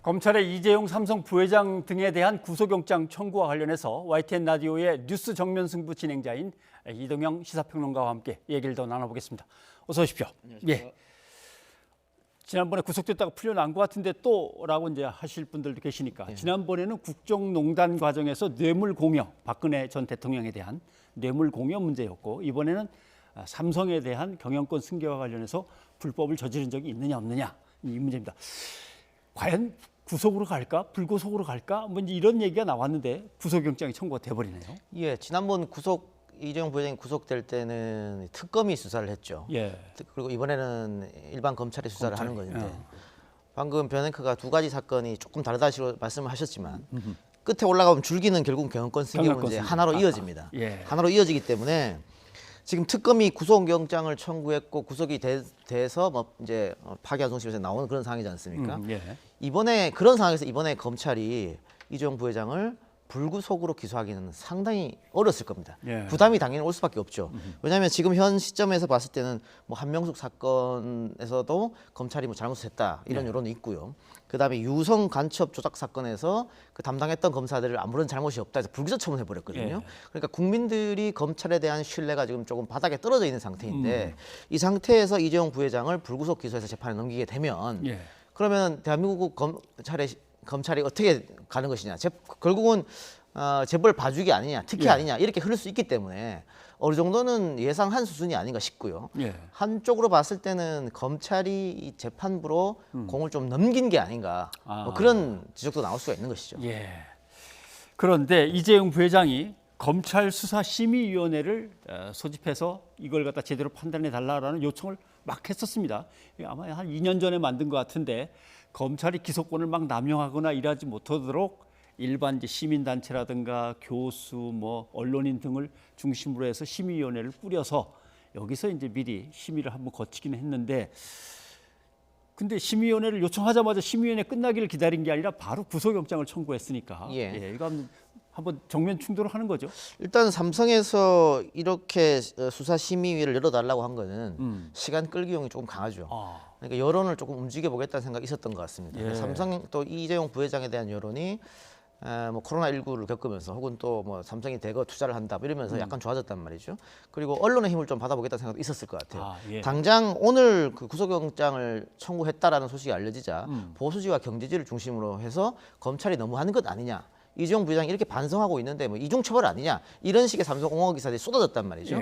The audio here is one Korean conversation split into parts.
검찰의 이재용 삼성 부회장 등에 대한 구속영장 청구와 관련해서 YTN 라디오의 뉴스 정면 승부 진행자인 이동영 시사평론가와 함께 얘기를 더 나눠보겠습니다. 어서 오십시오. 안녕하십니까. 예. 지난번에 구속됐다가 풀려난 것 같은데 또라고 이제 하실 분들도 계시니까 지난번에는 국정농단 과정에서 뇌물공여, 박근혜 전 대통령에 대한 뇌물공여 문제였고 이번에는 삼성에 대한 경영권 승계와 관련해서 불법을 저지른 적이 있느냐 없느냐 이 문제입니다. 과연 구속으로 갈까 불구속으로 갈까 뭐 이제 이런 얘기가 나왔는데 구속영장이 청구가 돼버리네요. 예, 지난번 이재용 부회장이 구속될 때는 특검이 수사를 했죠. 예. 그리고 이번에는 일반 검찰이 수사를 하는 검찰이, 것인데 방금 변호사가 두 가지 사건이 조금 다르다시로 말씀을 하셨지만 끝에 올라가면 줄기는 결국 경영권 승계 문제 하나로 이어집니다. 예. 하나로 이어지기 때문에 지금 특검이 구속영장을 청구했고 구속이 돼서 뭐 이제 파기환송심에서 나오는 그런 상황이지 않습니까? 예. 이번에 그런 상황에서 이번에 검찰이 이재용 부회장을 불구속으로 기소하기는 상당히 어렸을 겁니다. 예. 부담이 당연히 올 수밖에 없죠. 왜냐하면 지금 현 시점에서 봤을 때는 뭐 한명숙 사건에서도 검찰이 뭐 잘못했다 이런 여론이 있고요. 그다음에 유성 간첩 조작 사건에서 그 담당했던 검사들을 아무런 잘못이 없다 해서 불기소 처분해 버렸거든요. 그러니까 국민들이 검찰에 대한 신뢰가 지금 조금 바닥에 떨어져 있는 상태인데 이 상태에서 이재용 부회장을 불구속 기소해서 재판에 넘기게 되면 그러면 대한민국 검찰이 어떻게 가는 것이냐. 결국은 재벌 봐주기 아니냐, 특혜 아니냐 이렇게 흐를 수 있기 때문에 어느 정도는 예상한 수준이 아닌가 싶고요. 한쪽으로 봤을 때는 검찰이 이 재판부로 공을 좀 넘긴 게 아닌가 뭐 그런 지적도 나올 수가 있는 것이죠. 예. 그런데 이재용 부회장이 검찰 수사심의위원회를 소집해서 이걸 갖다 제대로 판단해 달라라는 요청을 막 했었습니다. 아마 한 2년 전에 만든 것 같은데 검찰이 기소권을 막 남용하거나 일하지 못하도록 일반 이제 시민단체라든가 교수, 뭐 언론인 등을 중심으로 해서 심의위원회를 꾸려서 여기서 이제 미리 심의를 한번 거치기는 했는데, 근데 심의위원회를 요청하자마자 심의위원회 끝나기를 기다린 게 아니라 바로 구속영장을 청구했으니까 이거 한번 정면 충돌하는 거죠. 일단 삼성에서 이렇게 수사심의위를 열어달라고 한 거는 시간 끌기용이 조금 강하죠. 그러니까 여론을 조금 움직여 보겠다는 생각이 있었던 것 같습니다. 삼성 또 이재용 부회장에 대한 여론이 뭐 코로나19를 겪으면서 혹은 또 뭐 삼성이 대거 투자를 한다 이러면서 약간 좋아졌단 말이죠. 그리고 언론의 힘을 좀 받아보겠다는 생각도 있었을 것 같아요. 당장 오늘 그 구속영장을 청구했다라는 소식이 알려지자 보수지와 경제지를 중심으로 해서 검찰이 너무 하는 것 아니냐. 이재용 부회장이 이렇게 반성하고 있는데 뭐 이중처벌 아니냐 이런 식의 삼성 옹호 기사들이 쏟아졌단 말이죠.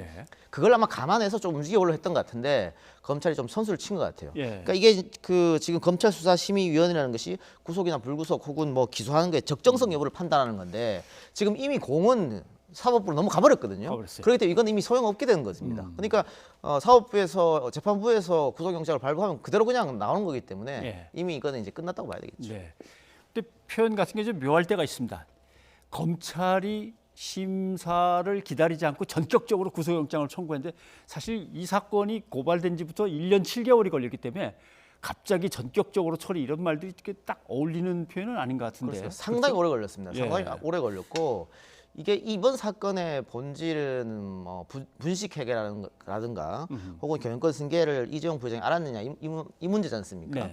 그걸 아마 감안해서 좀 움직여보려고 했던 것 같은데 검찰이 좀 선수를 친 것 같아요. 그러니까 이게 그 지금 검찰 수사심의위원회라는 것이 구속이나 불구속 혹은 뭐 기소하는 게 적정성 여부를 판단하는 건데 지금 이미 공은 사법부로 넘어가 버렸거든요. 그렇기 때문에 이건 이미 소용없게 되는 것입니다. 그러니까 사법부에서 재판부에서 구속영장을 발부하면 그대로 그냥 나오는 거기 때문에 이미 이거는 이제 끝났다고 봐야 되겠죠. 근데 표현 같은 게 좀 묘할 때가 있습니다. 검찰이 심사를 기다리지 않고 전격적으로 구속영장을 청구했는데 사실 이 사건이 고발된 지부터 1년 7개월이 걸렸기 때문에 갑자기 전격적으로 처리 이런 말들이 이렇게 딱 어울리는 표현은 아닌 것 같은데. 그렇죠. 상당히 오래 걸렸습니다. 상당히 오래 걸렸고 이게 이번 사건의 본질은 뭐 분식회계라든가 혹은 경영권 승계를 이재용 부회장이 알았느냐 이 문제지 않습니까?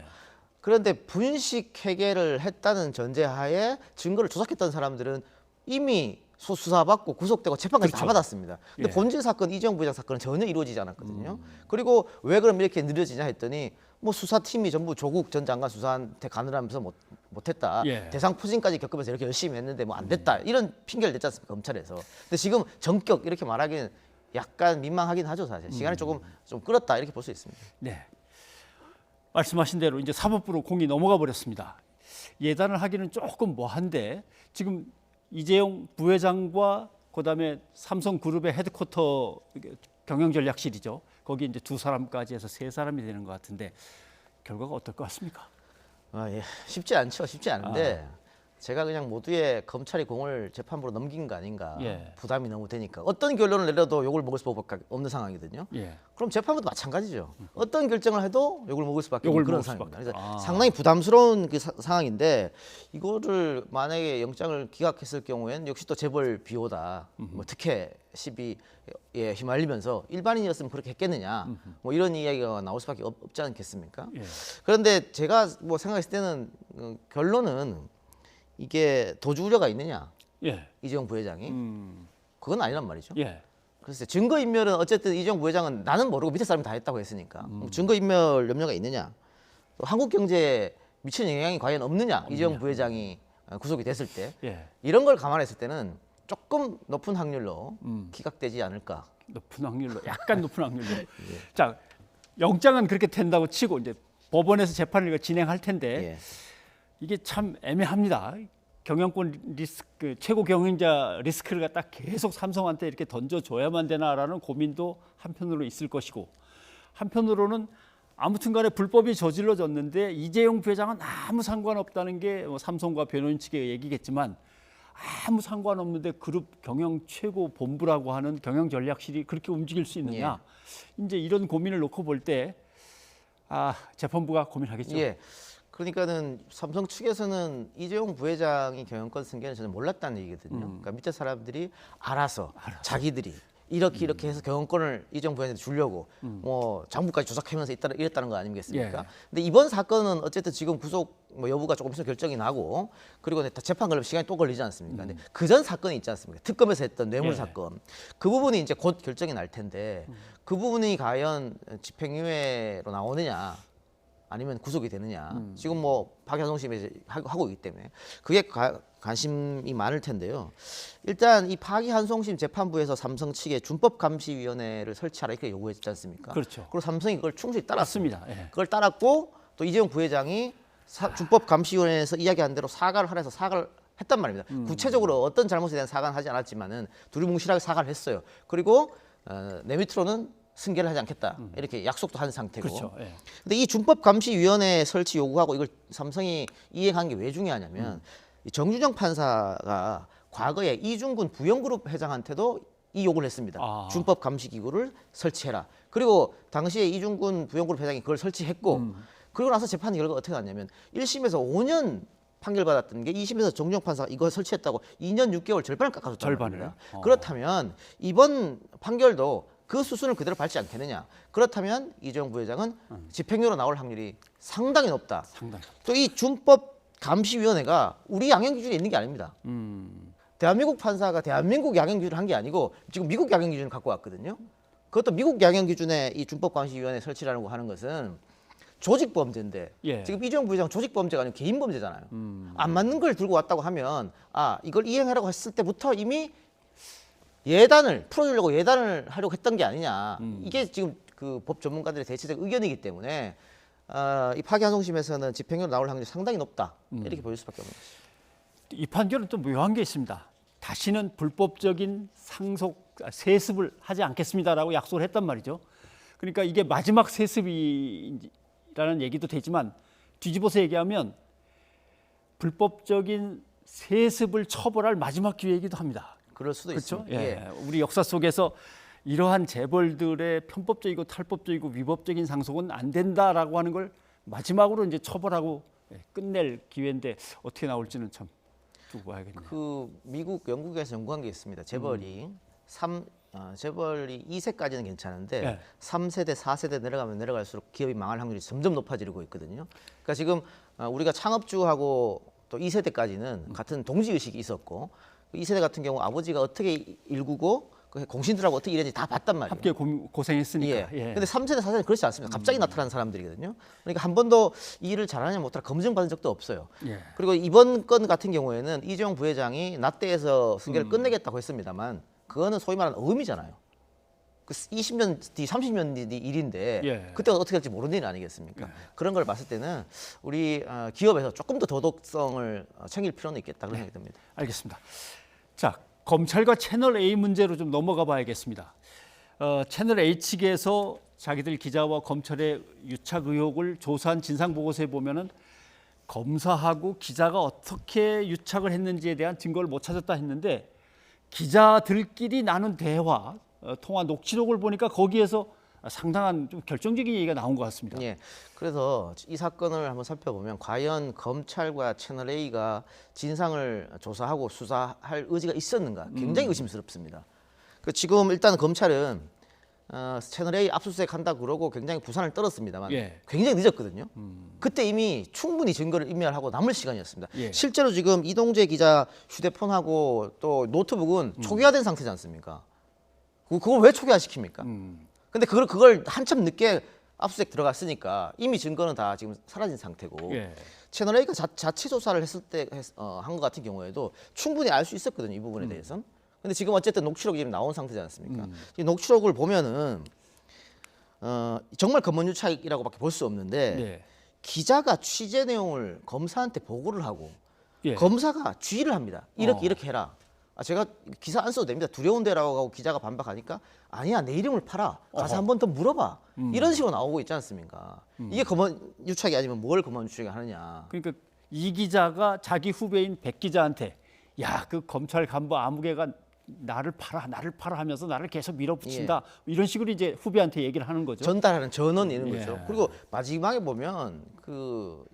그런데 분식 회계를 했다는 전제하에 증거를 조작했던 사람들은 이미 수사받고 구속되고 재판까지 다 받았습니다. 근데 본질 사건 이재용 부회장 사건은 전혀 이루어지지 않았거든요. 그리고 왜 그럼 이렇게 느려지냐 했더니 뭐 수사팀이 전부 조국 전 장관 수사한테 가느라면서 못했다. 대상 포진까지 겪으면서 이렇게 열심히 했는데 뭐 안 됐다. 이런 핑계를 냈지 않습니까 검찰에서. 근데 지금 전격 이렇게 말하기는 약간 민망하긴 하죠 사실. 시간이 좀 끌었다 이렇게 볼 수 있습니다. 말씀하신 대로 이제 사법부로 공이 넘어가 버렸습니다. 예단을 하기는 조금 뭐한데 지금 이재용 부회장과 그다음에 삼성그룹의 헤드쿼터 경영전략실이죠. 거기 이제 2사람까지 해서 3사람이 되는 것 같은데 결과가 어떨 것 같습니까? 쉽지 않죠. 쉽지 않은데 제가 그냥 모두의 검찰이 공을 재판부로 넘긴 거 아닌가. 예. 부담이 너무 되니까 어떤 결론을 내려도 욕을 먹을 수밖에 없는 상황이거든요. 예. 그럼 재판부도 마찬가지죠. 어떤 결정을 해도 욕을 먹을 수밖에 없는 욕을 그런 먹을 상황입니다. 수밖에. 그래서 아. 상당히 부담스러운 그 상황인데 이거를 만약에 영장을 기각했을 경우에는 역시 또 재벌 비호다, 뭐 특혜 시비에 휘말리면서 일반인이었으면 그렇게 했겠느냐, 뭐 이런 이야기가 나올 수밖에 없지 않겠습니까? 예. 그런데 제가 뭐 생각했을 때는 결론은 이게 도주 우려가 있느냐, 예. 이재용 부회장이 그건 아니란 말이죠. 예. 글쎄 증거 인멸은 어쨌든 이재용 부회장은 나는 모르고 밑에 사람이 다 했다고 했으니까 증거 인멸 염려가 있느냐, 또 한국 경제에 미치는 영향이 과연 없느냐, 이재용 부회장이 구속이 됐을 때 예. 이런 걸 감안했을 때는 조금 높은 확률로 기각되지 않을까. 높은 확률로, 약간 높은 확률로. 자, 영장은 그렇게 된다고 치고 이제 법원에서 재판을 진행할 텐데 예. 이게 참 애매합니다. 경영권 리스크, 최고 경영자 리스크를 갖다 계속 삼성한테 이렇게 던져줘야만 되나라는 고민도 한편으로 있을 것이고, 한편으로는 아무튼간에 불법이 저질러졌는데 이재용 부회장은 아무 상관없다는 게 뭐 삼성과 변호인 측의 얘기겠지만, 아무 상관없는데 그룹 경영 최고 본부라고 하는 경영전략실이 그렇게 움직일 수 있느냐, 이제 이런 고민을 놓고 볼 때 재판부가 고민하겠죠. 예. 그러니까는 삼성 측에서는 이재용 부회장이 경영권 승계는 저는 몰랐다는 얘기거든요. 그러니까 밑에 사람들이 알아서. 자기들이 이렇게 해서 경영권을 이재용 부회장한테 주려고 뭐 장부까지 조작하면서 이랬다는 거 아니겠습니까? 예. 근데 이번 사건은 어쨌든 지금 구속 뭐 여부가 조금 있으면 결정이 나고, 그리고 다 재판 걸리면 시간이 또 걸리지 않습니까? 근데 그전 사건이 있지 않습니까? 특검에서 했던 뇌물 예. 사건. 그 부분이 이제 곧 결정이 날 텐데 그 부분이 과연 집행유예로 나오느냐, 아니면 구속이 되느냐. 지금 뭐 파기환송심에서 하고 있기 때문에 그게 관심이 많을 텐데요. 일단 이 파기환송심 재판부에서 삼성 측에 준법감시위원회를 설치하라 이렇게 요구했지 않습니까? 그렇죠. 그리고 삼성이 그걸 충실히 따랐습니다. 맞습니다. 예. 그걸 따랐고 또 이재용 부회장이 준법감시위원회에서 이야기한 대로 사과를 하래서 사과를 했단 말입니다. 구체적으로 어떤 잘못에 대한 사과는 하지 않았지만은 두리뭉실하게 사과를 했어요. 그리고 내 밑으로는 승계를 하지 않겠다 이렇게 약속도 한 상태고. 그렇죠. 예. 근데 이 준법감시위원회 설치 요구하고 이걸 삼성이 이행한 게 왜 중요하냐면 이 정준영 판사가 과거에 이중근 부영그룹 회장한테도 이 요구를 했습니다. 준법감시기구를 설치해라. 그리고 당시에 이중근 부영그룹 회장이 그걸 설치했고, 그리고 나서 재판 결과가 어떻게 났냐면 1심에서 5년 판결받았던 게 2심에서 정준영 판사가 이걸 설치했다고 2년 6개월 절반을 깎아줬단 절반을. 말입니다. 그렇다면 이번 판결도 그 수순을 그대로 밟지 않겠느냐. 그렇다면 이재용 부회장은 집행유예로 나올 확률이 상당히 높다. 상당히. 또 이 준법감시위원회가 우리 양형 기준에 있는 게 아닙니다. 대한민국 판사가 대한민국 양형 기준을 한 게 아니고 지금 미국 양형 기준을 갖고 왔거든요. 그것도 미국 양형 기준에 이 준법감시위원회 설치라고 하는 것은 조직범죄인데, 예. 지금 이재용 부회장 조직범죄가 아니고 개인범죄잖아요. 안 맞는 걸 들고 왔다고 하면 이걸 이행하라고 했을 때부터 이미 예단을 풀어주려고 예단을 하려고 했던 게 아니냐. 이게 지금 그 법 전문가들의 대체적 의견이기 때문에 이 파기환송심에서는 집행유예로 나올 확률이 상당히 높다. 이렇게 보일 수밖에 없는 것이죠. 이 판결은 또 묘한 게 있습니다. 다시는 불법적인 세습을 하지 않겠습니다라고 약속을 했단 말이죠. 그러니까 이게 마지막 세습이라는 얘기도 되지만 뒤집어서 얘기하면 불법적인 세습을 처벌할 마지막 기회이기도 합니다. 그럴 수도 그렇죠? 있습니다. 예. 우리 역사 속에서 이러한 재벌들의 편법적이고 탈법적이고 위법적인 상속은 안 된다라고 하는 걸 마지막으로 이제 처벌하고 끝낼 기회인데 어떻게 나올지는 참 두고 봐야겠네요. 그 미국, 영국에서 연구한 게 있습니다. 재벌이 재벌이 2세까지는 괜찮은데 네. 3세대, 4세대 내려가면 내려갈수록 기업이 망할 확률이 점점 높아지고 있거든요. 그러니까 지금 우리가 창업주하고 또 2세대까지는 같은 동지 의식이 있었고, 2세대 같은 경우 아버지가 어떻게 일구고 그 공신들하고 어떻게 일했는지 다 봤단 말이에요. 함께 고생했으니까. 예. 예. 근데 3세대, 4세대는 그렇지 않습니다. 갑자기 나타난 사람들이거든요. 그러니까 한 번도 이 일을 잘하냐 못하냐 검증받은 적도 없어요. 예. 그리고 이번 건 같은 경우에는 이재용 부회장이 나태에서 승계를 끝내겠다고 했습니다만 그거는 소위 말하는 어음이잖아요. 그 20년 뒤, 30년 뒤 일인데 예. 그때가 어떻게 될지 모르는 일 아니겠습니까? 그런 걸 봤을 때는 우리 기업에서 조금 더 도덕성을 챙길 필요는 있겠다 그런 생각이 듭니다. 알겠습니다. 자, 검찰과 채널 A 문제로 좀 넘어가 봐야겠습니다. 채널 A 측에서 자기들 기자와 검찰의 유착 의혹을 조사한 진상 보고서에 보면은 검사하고 기자가 어떻게 유착을 했는지에 대한 증거를 못 찾았다 했는데 기자들끼리 나눈 대화, 통화 녹취록을 보니까 거기에서 상당한 좀 결정적인 얘기가 나온 것 같습니다. 예. 그래서 이 사건을 한번 살펴보면 과연 검찰과 채널 A가 진상을 조사하고 수사할 의지가 있었는가 굉장히 의심스럽습니다. 지금 일단 검찰은 채널 A 압수수색 한다 그러고 굉장히 부산을 떨었습니다만 예. 굉장히 늦었거든요. 그때 이미 충분히 증거를 인멸하고 남을 시간이었습니다. 예. 실제로 지금 이동재 기자 휴대폰하고 또 노트북은 초기화된 상태지 않습니까? 그걸 왜 초기화시킵니까? 근데 그걸 한참 늦게 압수수색 들어갔으니까 이미 증거는 다 지금 사라진 상태고 예. 채널 A가 자체 조사를 했을 때 한 것 같은 경우에도 충분히 알 수 있었거든요. 이 부분에 대해서는. 근데 지금 어쨌든 녹취록이 지금 나온 상태지 않습니까? 이 녹취록을 보면은 정말 검언유착이라고밖에 볼 수 없는데 네. 기자가 취재 내용을 검사한테 보고를 하고 예. 검사가 주의를 합니다. 이렇게 해라. 제가 기사 안 써도 됩니다. 두려운데라고 하고 기자가 반박하니까 아니야 내 이름을 팔아. 가서 한 번 더 물어봐. 이런 식으로 나오고 있지 않습니까? 이게 검언유착이 아니면 뭘 검언유착이 하느냐. 그러니까 이 기자가 자기 후배인 백 기자한테 야, 그 검찰 간부 아무개가 나를 팔아 하면서 나를 계속 밀어붙인다. 이런 식으로 이제 후배한테 얘기를 하는 거죠. 전달하는 전원 이런 예. 거죠. 그리고 마지막에 보면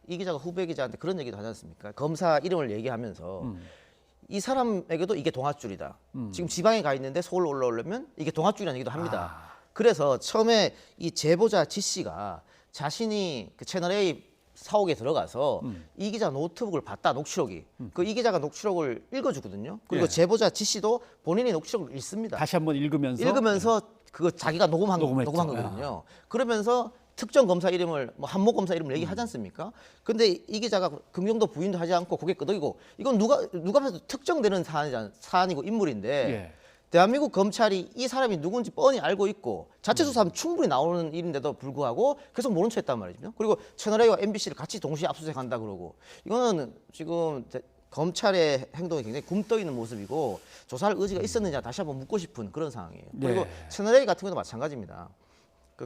이 기자가 후배 기자한테 그런 얘기도 하지 않습니까? 검사 이름을 얘기하면서 이 사람에게도 이게 동아줄이다. 지금 지방에 가 있는데 서울 올라오려면 이게 동아줄이라는 얘기도 합니다. 그래서 처음에 이 제보자 지 씨가 자신이 그 채널 A 사옥에 들어가서 이 기자 노트북을 봤다, 녹취록이. 이 기자가 녹취록을 읽어주거든요. 그리고 예. 제보자 지 씨도 본인이 녹취록을 읽습니다. 다시 한번 읽으면서 그거 자기가 녹음한 녹음했죠. 거거든요. 그러면서 특정 검사 이름을 한모 검사 이름을 얘기하지 않습니까? 근데 이 기자가 긍정도 부인도 하지 않고 고개 끄덕이고 이건 누가 봐도 특정되는 사안이고 인물인데 예. 대한민국 검찰이 이 사람이 누군지 뻔히 알고 있고 자체 수사하면 충분히 나오는 일인데도 불구하고 계속 모른 척 했단 말이죠. 그리고 채널A와 MBC를 같이 동시에 압수수색한다 그러고 이거는 지금 검찰의 행동이 굉장히 굼떠 있는 모습이고 조사할 의지가 있었느냐 다시 한번 묻고 싶은 그런 상황이에요. 그리고 네. 채널A 같은 경우도 마찬가지입니다.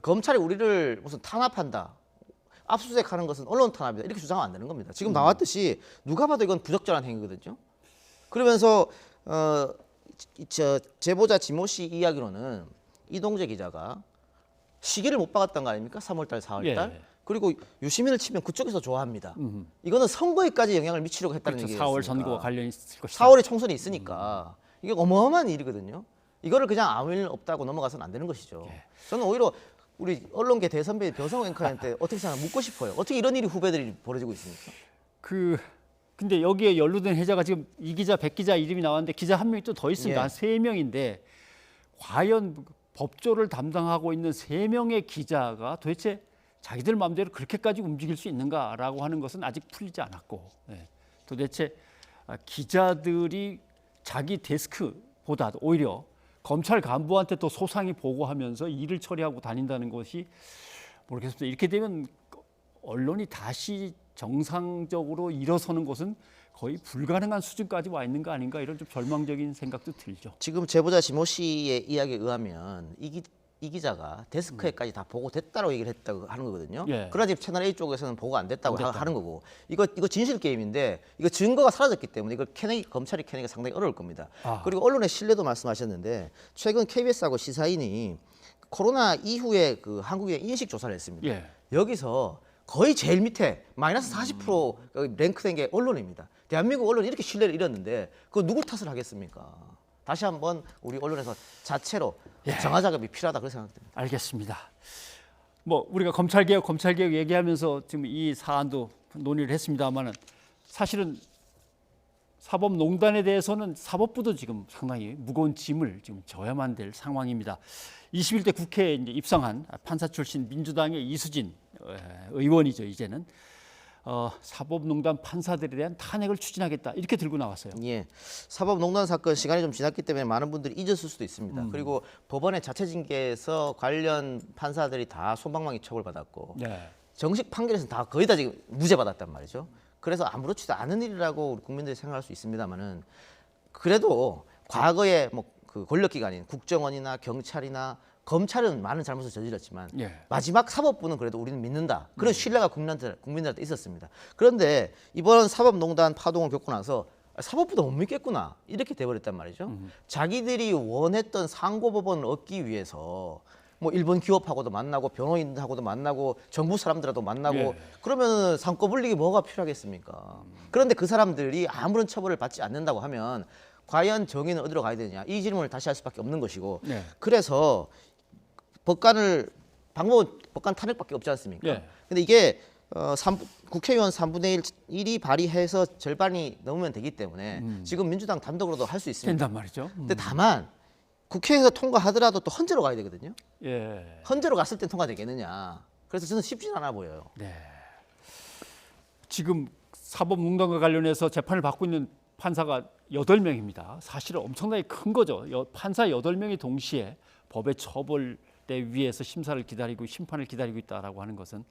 검찰이 우리를 무슨 탄압한다. 압수수색하는 것은 언론 탄압이다. 이렇게 주장하면 안 되는 겁니다. 지금 나왔듯이 누가 봐도 이건 부적절한 행위거든요. 그러면서 제보자 지모 씨 이야기로는 이동재 기자가 시기를 못 박았던 거 아닙니까? 3월달, 4월달. 예. 그리고 유시민을 치면 그쪽에서 좋아합니다. 이거는 선거에까지 영향을 미치려고 했다는 그렇죠. 얘기예요. 4월 선거와 관련이 있을 것이다. 4월에 총선이 있으니까 이게 어마어마한 일이거든요. 이거를 그냥 아무 일 없다고 넘어가서는 안 되는 것이죠. 예. 저는 오히려 우리 언론계 대선배 변성호 앵커한테 어떻게 생각하나 묻고 싶어요. 어떻게 이런 일이 후배들이 벌어지고 있습니까? 근데 여기에 연루된 해자가 지금 이 기자, 백 기자 이름이 나왔는데 기자 한 명이 또 더 있습니다. 예. 한 3명인데 과연 법조를 담당하고 있는 3명의 기자가 도대체 자기들 마음대로 그렇게까지 움직일 수 있는가라고 하는 것은 아직 풀리지 않았고 도대체 기자들이 자기 데스크보다 오히려 검찰 간부한테 또 소상히 보고하면서 일을 처리하고 다닌다는 것이 모르겠습니다. 이렇게 되면 언론이 다시 정상적으로 일어서는 것은 거의 불가능한 수준까지 와 있는 거 아닌가 이런 좀 절망적인 생각도 들죠. 지금 제보자 지모 씨의 이야기에 의하면 이 기자가 데스크에까지 다 보고됐다고 얘기를 했다고 하는 거거든요. 예. 그러나 지금 채널 A 쪽에서는 보고 안 됐다고 하는 거고 이거 진실 게임인데 이거 증거가 사라졌기 때문에 이걸 검찰이 캐내기가 상당히 어려울 겁니다. 그리고 언론의 신뢰도 말씀하셨는데 최근 KBS하고 시사인이 코로나 이후에 그 한국의 인식 조사를 했습니다. 예. 여기서 거의 제일 밑에 마이너스 40% 랭크된 게 언론입니다. 대한민국 언론이 이렇게 신뢰를 잃었는데 그거 누굴 탓을 하겠습니까? 다시 한번 우리 언론에서 자체로 정화 작업이 필요하다 그렇게 생각됩니다. 알겠습니다. 뭐 우리가 검찰개혁 얘기하면서 지금 이 사안도 논의를 했습니다만은 사실은 사법농단에 대해서는 사법부도 지금 상당히 무거운 짐을 지금 져야만 될 상황입니다. 21대 국회에 이제 입성한 판사 출신 민주당의 이수진 의원이죠. 이제는 사법농단 판사들에 대한 탄핵을 추진하겠다 이렇게 들고 나왔어요. 예, 사법농단 사건 시간이 좀 지났기 때문에 많은 분들이 잊었을 수도 있습니다. 그리고 법원의 자체 징계에서 관련 판사들이 다 솜방망이 처벌받았고 정식 판결에서는 다 거의 다 지금 무죄 받았단 말이죠. 그래서 아무렇지도 않은 일이라고 우리 국민들이 생각할 수 있습니다만은 그래도 과거에 뭐 그 권력기관인 국정원이나 경찰이나 검찰은 많은 잘못을 저질렀지만 예. 마지막 사법부는 그래도 우리는 믿는다. 그런 신뢰가 국민들한테 있었습니다. 그런데 이번 사법농단 파동을 겪고 나서 사법부도 못 믿겠구나 이렇게 돼버렸단 말이죠. 자기들이 원했던 상고법원을 얻기 위해서 뭐 일본 기업하고도 만나고 변호인하고도 만나고 정부 사람들하고도 만나고 예. 그러면 상고불리기 뭐가 필요하겠습니까? 그런데 그 사람들이 아무런 처벌을 받지 않는다고 하면 과연 정의는 어디로 가야 되느냐 이 질문을 다시 할 수밖에 없는 것이고 네. 그래서 방법은 법관 탄핵밖에 없지 않습니까? 예. 근데 이게 국회의원 3분의 1이 발의해서 절반이 넘으면 되기 때문에 지금 민주당 단독으로도 할 수 있습니다. 된단 말이죠. 근데 다만 국회에서 통과하더라도 또 헌재로 가야 되거든요. 예. 헌재로 갔을 때 통과되겠느냐. 그래서 저는 쉽진 않아 보여요. 네. 지금 사법농단과 관련해서 재판을 받고 있는 판사가 8명입니다. 사실은 엄청나게 큰 거죠. 판사 8명이 동시에 법의 처벌대 위에서 심사를 기다리고 심판을 기다리고 있다라고 하는 것은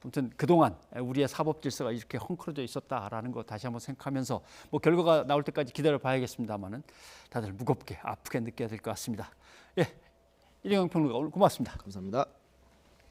아무튼 그동안 우리의 사법 질서가 이렇게 헝클어져 있었다라는 거 다시 한번 생각하면서 뭐 결과가 나올 때까지 기다려 봐야겠습니다만은 다들 무겁게 아프게 느껴야 될 것 같습니다. 예. 이경영 평론가 오늘 고맙습니다. 감사합니다.